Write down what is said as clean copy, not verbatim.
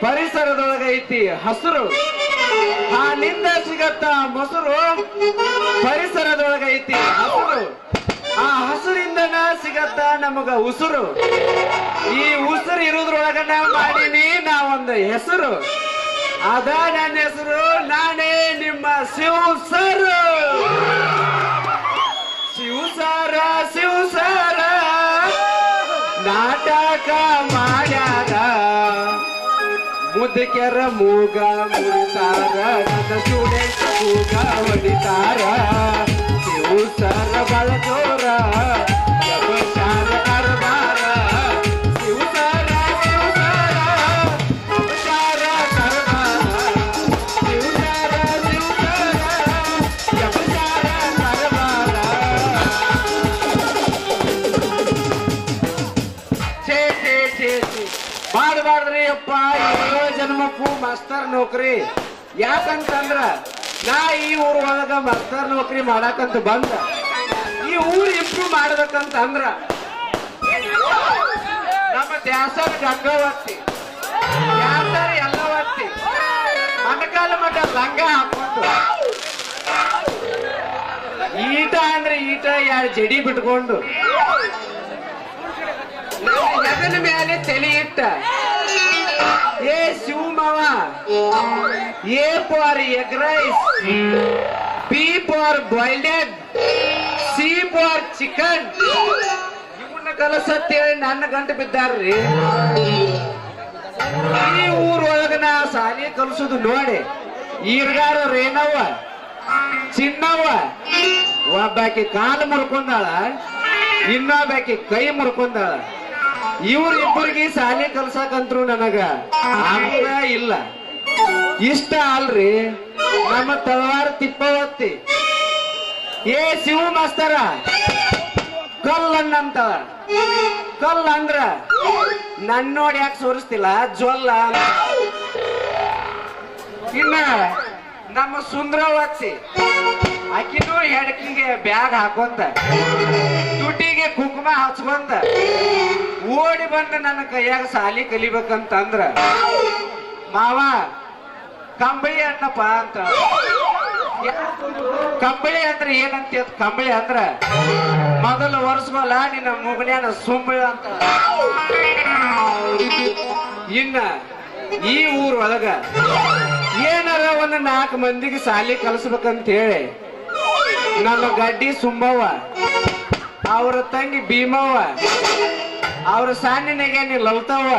ಪರಿಸರದೊಳಗೈತಿ ಹಸುರು, ಹಾಲಿಂದ ಸಿಗತ್ತ ಮೊಸರು. ಪರಿಸರದೊಳಗೈತಿ ಹಸುರು, ಆ ಹಸುರಿಂದನ ಸಿಗತ್ತ ನಮಗ ಉಸುರು. ಈ ಉಸುರು ಇರೋದ್ರೊಳಗನ ಮಾಡೀನಿ ನಾವೊಂದು ಹೆಸರು. ಅದ ನನ್ನ ಹೆಸರು, ನಾನೇ ನಿಮ್ಮ ಶಿವ ಸರ್. ಶಿವಸಾರ ಶಿವಸಾರ ನಾಟಕ ಮಾಡ್ಯಾರ, ಮುದುಕೆರ ಮೂಗ ಮುರಿತಾರ, ನನ್ನ ಸ್ಟೂಡೆಂಟ್ ಮೂಗ ಹೊಡಿತಾರ. ಶಿವಸರ ಬಳಜೋರ ಅಪಚಾರ ಕರ್ದಾರ, ಶಿವಸರ ಶಿವಸರ ಅಪಚಾರ ಕರ್ದಾರ, ಶಿವಸರ ಶಿವಸರ ಅಪಚಾರ ಕರ್ದಾರ. ಛೇ ಛೇ ಛೇ ಛೇ ಮಾಡಬಾರ್ದ್ರಿ ಅಪ್ಪ, ಏಳೋ ಜನ್ಮಕ್ಕೂ ಮಾಸ್ತರ್ ನೌಕರಿ. ಯಾಕಂತಂದ್ರ ನಾ ಈ ಊರ್ ಒಳಗ ಮಾಸ್ತರ್ ನೌಕರಿ ಮಾಡಾಕಂತ ಬಂದ, ಈ ಊರ್ ಇಂಪ್ರೂವ್ ಮಾಡ್ಬೇಕಂತ ಅಂದ್ರ ನಮ್ಮ ದ್ಯಾಸರ ಗಂಗವತ್ತಿ, ದ್ಯಾಸರ ಎಲ್ಲವತ್ತಿ ಮನಕಾಲ ಮಠ ಲಂಗ ಹಾಕೊಂಡು, ಈಟ ಅಂದ್ರೆ ಈಟ ಯಾರು ಜಡಿ ಬಿಟ್ಕೊಂಡು ಹೆಗಲ ಮೇಲೆ ತಲೆ ಇಟ್ಟ, ಏ ಶಿವಮಾವ, A for egg rice, B for boiled egg, C for chicken. ಇವನ್ನ ಕಲಸತ್ತೇಳಿ ನನ್ನ ಗಂಟು ಬಿದ್ದಾರ್ರಿ. ಈ ಊರೊಳಗ ನಾ ಸಾಲಿ ಕಲಿಸೋದು ನೋಡಿ ಈರ್ಗಾರ ರೇನವ್ವ ಚಿನ್ನವ್ವ ಒಬ್ಬಾಕಿ ಕಾಲು ಮುರ್ಕೊಂಡಾಳ, ಇನ್ನೊಬ್ಬಾಕಿ ಕೈ ಮುರ್ಕೊಂಡಾಳ. ಇವ್ರಿಬ್ಬರಿಗೆ ಸಾಲಿ ಕಲ್ಸಾಕಂತ್ರು ನನಗ ಆಗುದ ಇಲ್ಲ. ಇಷ್ಟ ಅಲ್ರಿ ನಮ್ಮ ತಳವಾರ ತಿಪ್ಪವತ್ತಿ, ಏ ಶಿವ ಮಾಸ್ತರ ಕಲ್ಲನ್ನಂತ. ಕಲ್ಲ ಅಂದ್ರ ನನ್ ನೋಡಿ ಯಾಕೆ ಸೋರಿಸ್ತಿಲ್ಲ ಜ್ವಲ್ಲ ಅಂತ. ಇನ್ನ ನಮ್ಮ ಸುಂದ್ರವತ್ತಿ ಆಕಿನೂ ಹೆಡಕಿಗೆ ಬ್ಯಾಗ್ ಹಾಕೊಂತ, ತುಟಿಗೆ ಕುಂಕುಮ ಹಚ್ಕೊಂತ ಓಡಿ ಬಂದ ನನ್ನ ಕೈಯಾಗ ಸಾಲಿ ಕಲಿಬೇಕಂತಂದ್ರ, ಮಾವ ಕಂಬಳಿ ಅನ್ನಪ್ಪ ಅಂತ. ಕಂಬಳಿ ಅಂದ್ರೆ ಏನಂತ? ಕಂಬಳಿ ಅಂದ್ರ ಮೊದಲು ವರ್ಷವಲ್ಲ ನಿನ್ನ ಮುಗನ್ಯಾನ ಸುಂಬಳಿ ಅಂತ. ಇನ್ನ ಈ ಊರೊಳಗ ಏನಾರ ಒಂದು 4 ಮಂದಿಗೆ ಸಾಲಿ ಕಲಿಸ್ಬೇಕಂತ ಹೇಳಿ ನನ್ನ ಗಡ್ಡಿ ಸುಂಬವ್ವ, ಅವ್ರ ತಂಗಿ ಭೀಮವ್ವ, ಅವ್ರ ಸಾನಿನೆಗೆ ನೀ ಲಲ್ತವ್ವ,